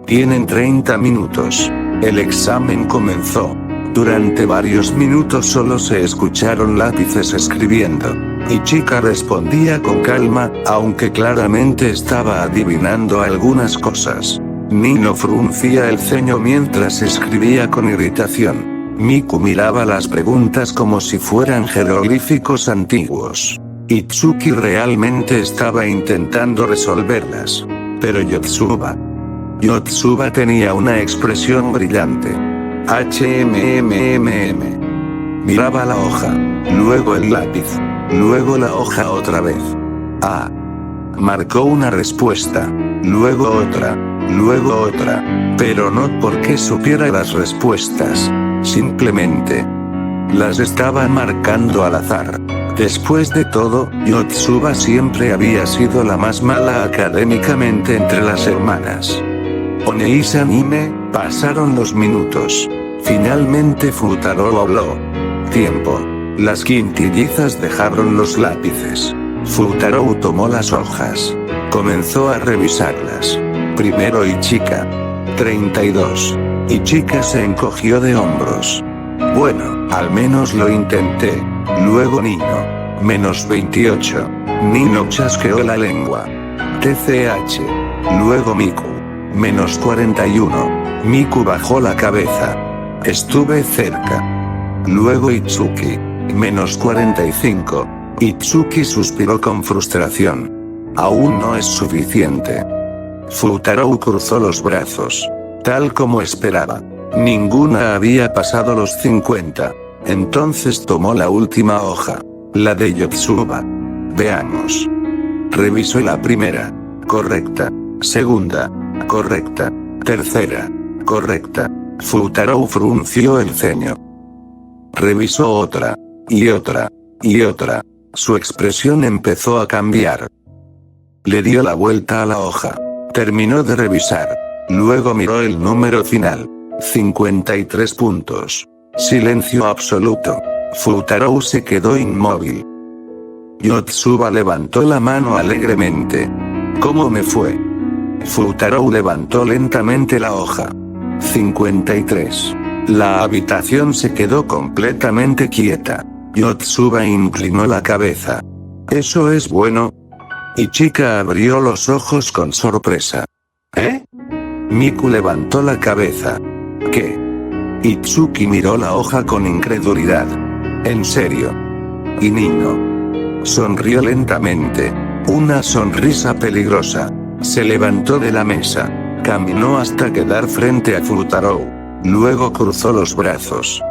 Tienen 30 minutos. El examen comenzó. Durante varios minutos solo se escucharon lápices escribiendo. Ichika respondía con calma, aunque claramente estaba adivinando algunas cosas. Nino fruncía el ceño mientras escribía con irritación. Miku miraba las preguntas como si fueran jeroglíficos antiguos. Itsuki realmente estaba intentando resolverlas. Pero Yotsuba tenía una expresión brillante. Miraba la hoja, luego el lápiz, luego la hoja otra vez. Marcó una respuesta, luego otra, pero no porque supiera las respuestas, simplemente las estaba marcando al azar. Después de todo, Yotsuba siempre había sido la más mala académicamente entre las hermanas. Oneisa-nime, pasaron los minutos. Finalmente Futaro habló. Tiempo. Las quintillizas dejaron los lápices. Futaro tomó las hojas. Comenzó a revisarlas. Primero Ichika. 32. Ichika se encogió de hombros. Bueno, al menos lo intenté. Luego Nino. Menos 28. Nino chasqueó la lengua. TCH. Luego Miku. Menos 41. Miku bajó la cabeza. Estuve cerca. Luego Itsuki. Menos 45. Itsuki suspiró con frustración. Aún no es suficiente. Futaro cruzó los brazos. Tal como esperaba. Ninguna había pasado los 50. Entonces tomó la última hoja. La de Yotsuba. Veamos. Revisó la primera. Correcta. Segunda. Correcta. Tercera. Correcta. Futaro frunció el ceño. Revisó otra. Y otra. Y otra. Su expresión empezó a cambiar. Le dio la vuelta a la hoja. Terminó de revisar. Luego miró el número final. 53 puntos. Silencio absoluto. Futarou se quedó inmóvil. Yotsuba levantó la mano alegremente. ¿Cómo me fue? Futarou levantó lentamente la hoja. 53. La habitación se quedó completamente quieta. Yotsuba inclinó la cabeza. ¿Eso es bueno? Ichika abrió los ojos con sorpresa. ¿Eh? Miku levantó la cabeza. ¿Qué? Itsuki miró la hoja con incredulidad. ¿En serio? Y Nino sonrió lentamente. Una sonrisa peligrosa. Se levantó de la mesa. Caminó hasta quedar frente a Futarou. Luego cruzó los brazos.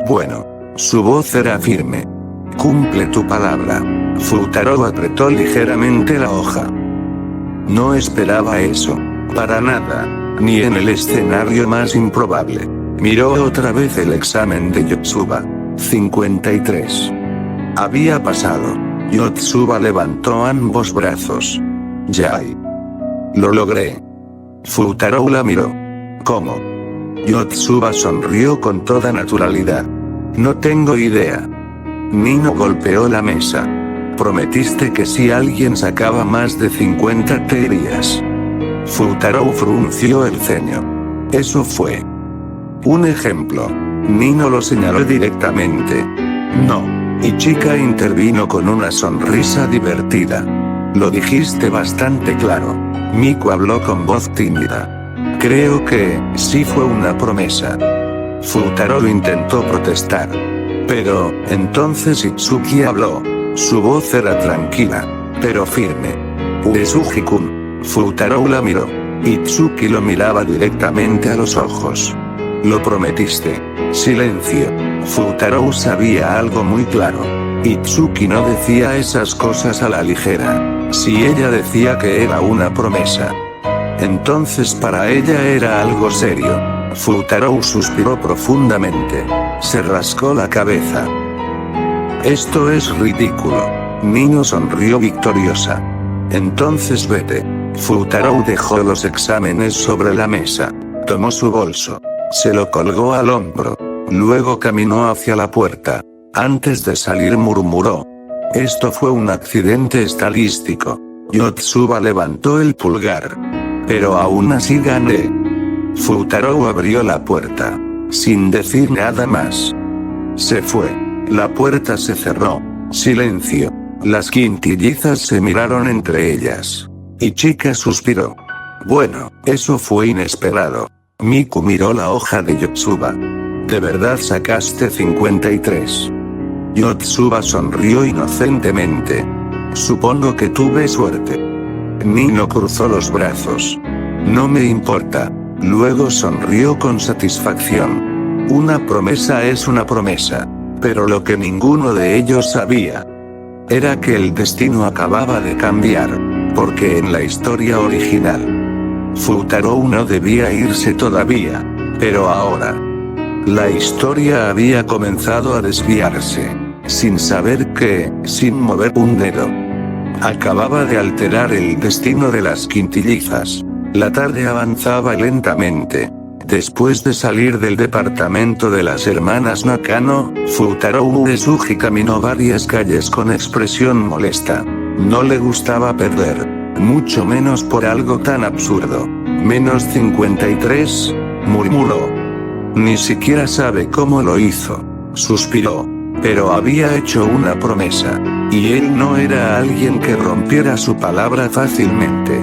Bueno. Su voz era firme. Cumple tu palabra. Futarou apretó ligeramente la hoja. No esperaba eso. Para nada. Ni en el escenario más improbable. Miró otra vez el examen de Yotsuba. 53. Había pasado. Yotsuba levantó ambos brazos. Yay. Lo logré. Futarou la miró. ¿Cómo? Yotsuba sonrió con toda naturalidad. No tengo idea. Nino golpeó la mesa. Prometiste que si alguien sacaba más de 50 te irías. Futarou frunció el ceño. Eso fue un ejemplo. Nino lo señaló directamente. No. Ichika intervino con una sonrisa divertida. Lo dijiste bastante claro. Miku habló con voz tímida. Creo que sí fue una promesa. Futarou intentó protestar. Pero, entonces Itsuki habló. Su voz era tranquila, pero firme. Uesugi-kun. Futarou la miró. Itsuki lo miraba directamente a los ojos. Lo prometiste. Silencio. Futarou sabía algo muy claro. Itsuki no decía esas cosas a la ligera. Si ella decía que era una promesa, entonces para ella era algo serio. Futarou suspiró profundamente. Se rascó la cabeza. Esto es ridículo. Nino sonrió victoriosa. Entonces vete. Futarou dejó los exámenes sobre la mesa. Tomó su bolso. Se lo colgó al hombro. Luego caminó hacia la puerta. Antes de salir murmuró. Esto fue un accidente estadístico. Yotsuba levantó el pulgar. Pero aún así gané. Futarou abrió la puerta. Sin decir nada más. Se fue. La puerta se cerró. Silencio. Las quintillizas se miraron entre ellas. Ichika suspiró. Bueno, eso fue inesperado. Miku miró la hoja de Yotsuba. ¿De verdad sacaste 53? Yotsuba sonrió inocentemente. Supongo que tuve suerte. Nino cruzó los brazos. No me importa. Luego sonrió con satisfacción. Una promesa es una promesa. Pero lo que ninguno de ellos sabía era que el destino acababa de cambiar. Porque en la historia original, Futarou no debía irse todavía. Pero ahora, la historia había comenzado a desviarse. Sin saber que, sin mover un dedo, acababa de alterar el destino de las quintillizas. La tarde avanzaba lentamente. Después de salir del departamento de las hermanas Nakano, Futarou Uesugi caminó varias calles con expresión molesta. No le gustaba perder. Mucho menos por algo tan absurdo. Menos 53, murmuró. Ni siquiera sabe cómo lo hizo. Suspiró. Pero había hecho una promesa. Y él no era alguien que rompiera su palabra fácilmente.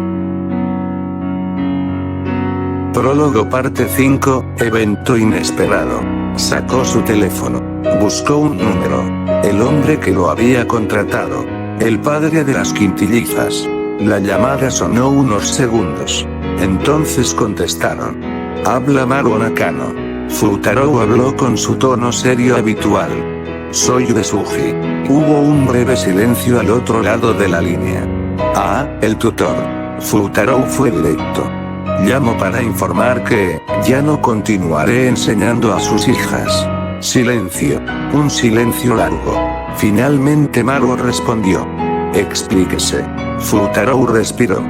Prólogo parte 5, evento inesperado. Sacó su teléfono. Buscó un número. El hombre que lo había contratado. El padre de las quintillizas. La llamada sonó unos segundos. Entonces contestaron. Habla Maru Nakano. Futarou habló con su tono serio habitual. Soy Uesugi. Hubo un breve silencio al otro lado de la línea. Ah, el tutor. Futarou fue directo. Llamo para informar que, ya no continuaré enseñando a sus hijas. Silencio. Un silencio largo. Finalmente Maruo respondió. Explíquese. Futaro respiró.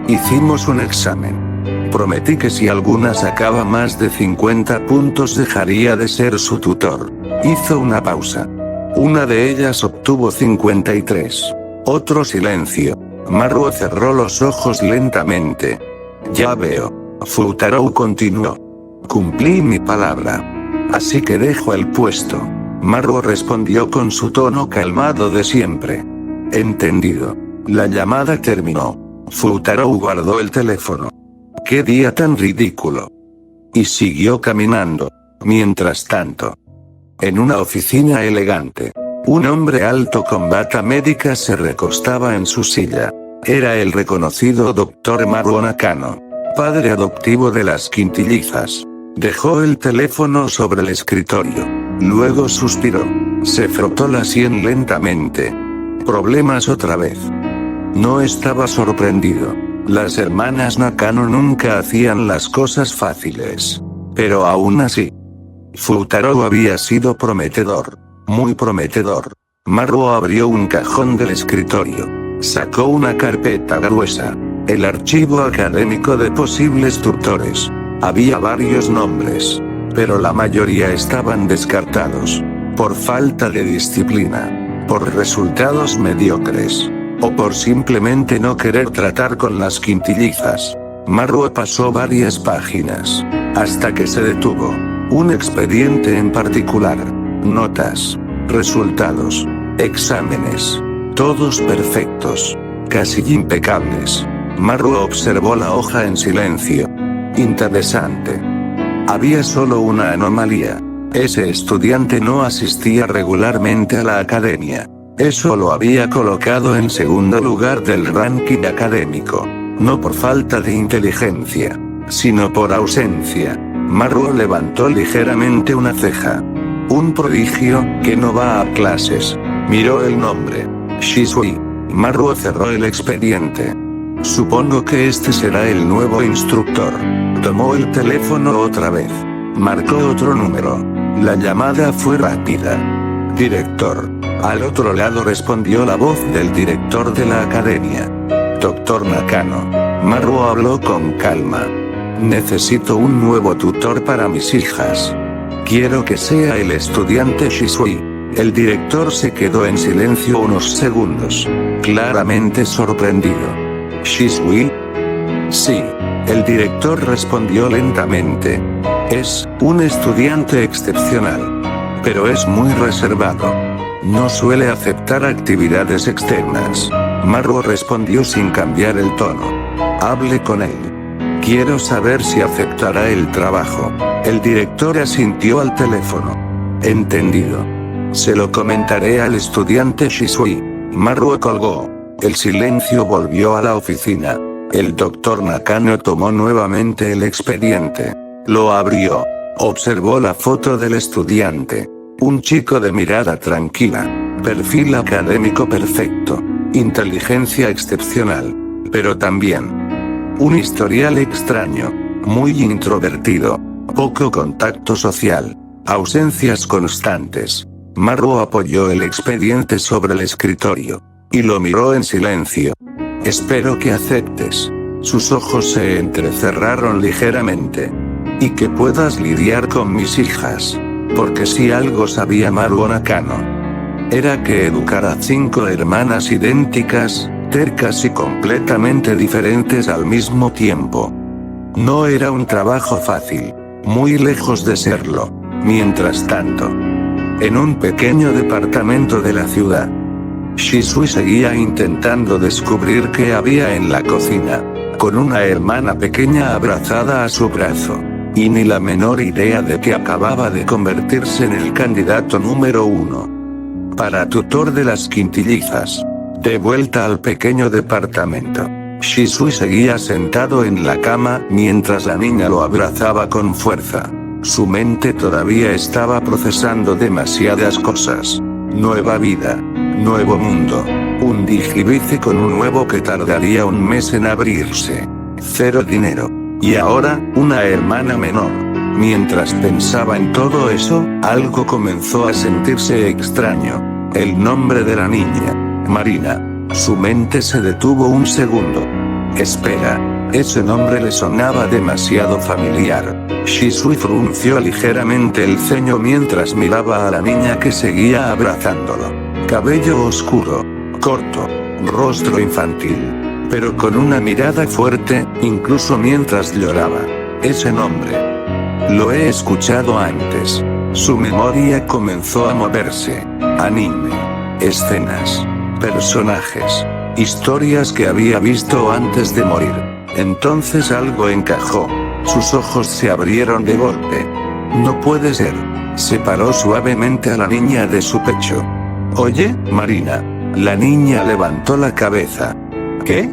Hicimos un examen. Prometí que si alguna sacaba más de 50 puntos dejaría de ser su tutor. Hizo una pausa. Una de ellas obtuvo 53. Otro silencio. Maruo cerró los ojos lentamente. Ya veo. Futaro continuó. Cumplí mi palabra. Así que dejo el puesto. Maruo respondió con su tono calmado de siempre. Entendido. La llamada terminó. Futaro guardó el teléfono. ¡Qué día tan ridículo! Y siguió caminando. Mientras tanto, en una oficina elegante, un hombre alto con bata médica se recostaba en su silla. Era el reconocido Dr. Maruo Nakano, padre adoptivo de las quintillizas. Dejó el teléfono sobre el escritorio. Luego suspiró. Se frotó la sien lentamente. ¿Problemas otra vez? No estaba sorprendido. Las hermanas Nakano nunca hacían las cosas fáciles. Pero aún así, Futaro había sido prometedor. Muy prometedor. Maruo abrió un cajón del escritorio. Sacó una carpeta gruesa. El archivo académico de posibles tutores. Había varios nombres. Pero la mayoría estaban descartados. Por falta de disciplina. Por resultados mediocres. O por simplemente no querer tratar con las quintillizas. Maruo pasó varias páginas. Hasta que se detuvo. Un expediente en particular. Notas. Resultados. Exámenes. Todos perfectos. Casi impecables. Maruo observó la hoja en silencio. Interesante. Había solo una anomalía. Ese estudiante no asistía regularmente a la academia. Eso lo había colocado en segundo lugar del ranking académico. No por falta de inteligencia, sino por ausencia. Maruo levantó ligeramente una ceja. Un prodigio, que no va a clases. Miró el nombre. Shisui. Maruo cerró el expediente. Supongo que este será el nuevo instructor. Tomó el teléfono otra vez. Marcó otro número. La llamada fue rápida. Director. Al otro lado respondió la voz del director de la academia. Dr. Nakano. Maruo habló con calma. Necesito un nuevo tutor para mis hijas. Quiero que sea el estudiante Shisui. El director se quedó en silencio unos segundos. Claramente sorprendido. ¿Shisui? Sí. El director respondió lentamente. Es un estudiante excepcional. Pero es muy reservado. No suele aceptar actividades externas. Maruo respondió sin cambiar el tono. Hable con él. Quiero saber si aceptará el trabajo. El director asintió al teléfono. Entendido. Se lo comentaré al estudiante Shisui. Maruo colgó. El silencio volvió a la oficina. El Dr. Nakano tomó nuevamente el expediente. Lo abrió. Observó la foto del estudiante. Un chico de mirada tranquila. Perfil académico perfecto. Inteligencia excepcional. Pero también un historial extraño. Muy introvertido. Poco contacto social. Ausencias constantes. Maruo apoyó el expediente sobre el escritorio. Y lo miró en silencio. Espero que aceptes. Sus ojos se entrecerraron ligeramente. Y que puedas lidiar con mis hijas. Porque si algo sabía Maruo Nakano, era que educar a 5 hermanas idénticas, tercas y completamente diferentes al mismo tiempo, no era un trabajo fácil. Muy lejos de serlo. Mientras tanto, en un pequeño departamento de la ciudad, Shisui seguía intentando descubrir qué había en la cocina, con una hermana pequeña abrazada a su brazo. Y ni la menor idea de que acababa de convertirse en el candidato número 1 para tutor de las quintillizas. De vuelta al pequeño departamento, Shisui seguía sentado en la cama mientras la niña lo abrazaba con fuerza. Su mente todavía estaba procesando demasiadas cosas. Nueva vida. Nuevo mundo. Un digivice con un huevo que tardaría un mes en abrirse. Cero dinero. Y ahora, una hermana menor. Mientras pensaba en todo eso, algo comenzó a sentirse extraño. El nombre de la niña. Marina. Su mente se detuvo un segundo. Espera. Ese nombre le sonaba demasiado familiar. Shisui frunció ligeramente el ceño mientras miraba a la niña que seguía abrazándolo. Cabello oscuro, corto, rostro infantil, pero con una mirada fuerte, incluso mientras lloraba. Ese nombre. Lo he escuchado antes. Su memoria comenzó a moverse. Anime. Escenas. Personajes. Historias que había visto antes de morir. Entonces algo encajó. Sus ojos se abrieron de golpe. No puede ser. Separó suavemente a la niña de su pecho. Oye, Marina. La niña levantó la cabeza. ¿Qué?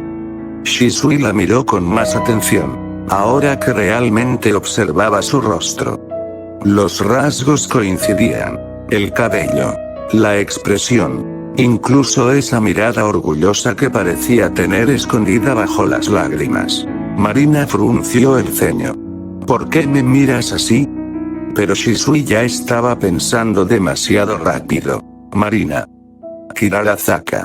Shisui la miró con más atención, ahora que realmente observaba su rostro. Los rasgos coincidían. El cabello. La expresión. Incluso esa mirada orgullosa que parecía tener escondida bajo las lágrimas. Marina frunció el ceño. ¿Por qué me miras así? Pero Shisui ya estaba pensando demasiado rápido. Marina. Kirarasaka.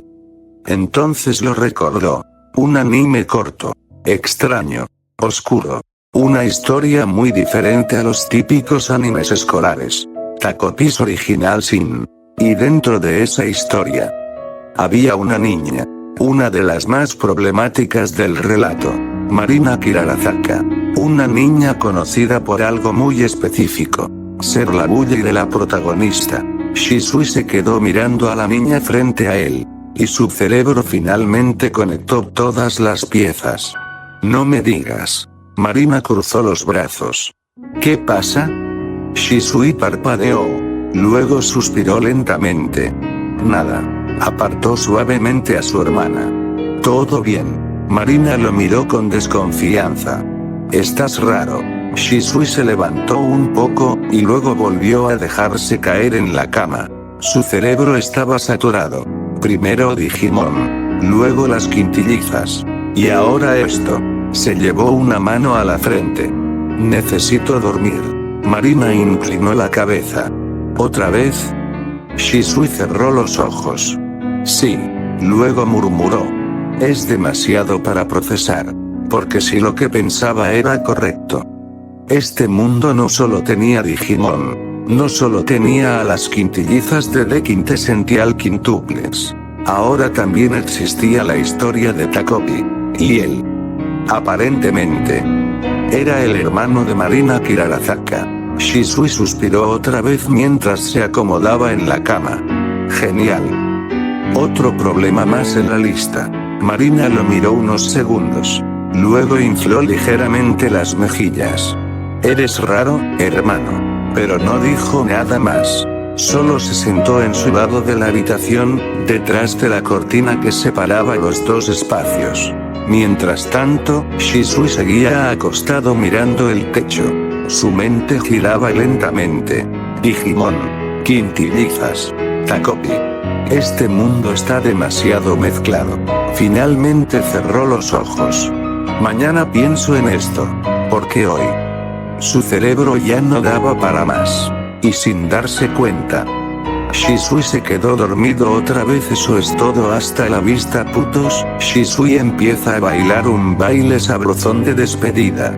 Entonces lo recordó. Un anime corto. Extraño. Oscuro. Una historia muy diferente a los típicos animes escolares. Takopi's Original Sin. Y dentro de esa historia había una niña. Una de las más problemáticas del relato. Marina Kirarasaka. Una niña conocida por algo muy específico. Ser la bully de la protagonista. Shisui se quedó mirando a la niña frente a él. Y su cerebro finalmente conectó todas las piezas. No me digas. Marina cruzó los brazos. ¿Qué pasa? Shisui parpadeó. Luego suspiró lentamente. Nada. Apartó suavemente a su hermana. Todo bien. Marina lo miró con desconfianza. Estás raro. Shisui se levantó un poco, y luego volvió a dejarse caer en la cama. Su cerebro estaba saturado. Primero Digimon. Luego las quintillizas. Y ahora esto. Se llevó una mano a la frente. Necesito dormir. Marina inclinó la cabeza. ¿Otra vez? Shisui cerró los ojos. Sí. Luego murmuró. Es demasiado para procesar. Porque si lo que pensaba era correcto. Este mundo no solo tenía Digimon. No solo tenía a las quintillizas de The Quintessential Quintuples. Ahora también existía la historia de Takopi. Y él. Aparentemente. Era el hermano de Marina Kirarasaka. Shisui suspiró otra vez mientras se acomodaba en la cama. Genial. Otro problema más en la lista. Marina lo miró unos segundos. Luego infló ligeramente las mejillas. Eres raro, hermano. Pero no dijo nada más. Solo se sentó en su lado de la habitación, detrás de la cortina que separaba los dos espacios. Mientras tanto, Shisui seguía acostado mirando el techo. Su mente giraba lentamente. Digimon. Quintillizas. Takopi. Este mundo está demasiado mezclado. Finalmente cerró los ojos. Mañana pienso en esto. Porque hoy. Su cerebro ya no daba para más. Y sin darse cuenta, Shisui se quedó dormido otra vez. Eso es todo, hasta la vista putos. Shisui empieza a bailar un baile sabrosón de despedida.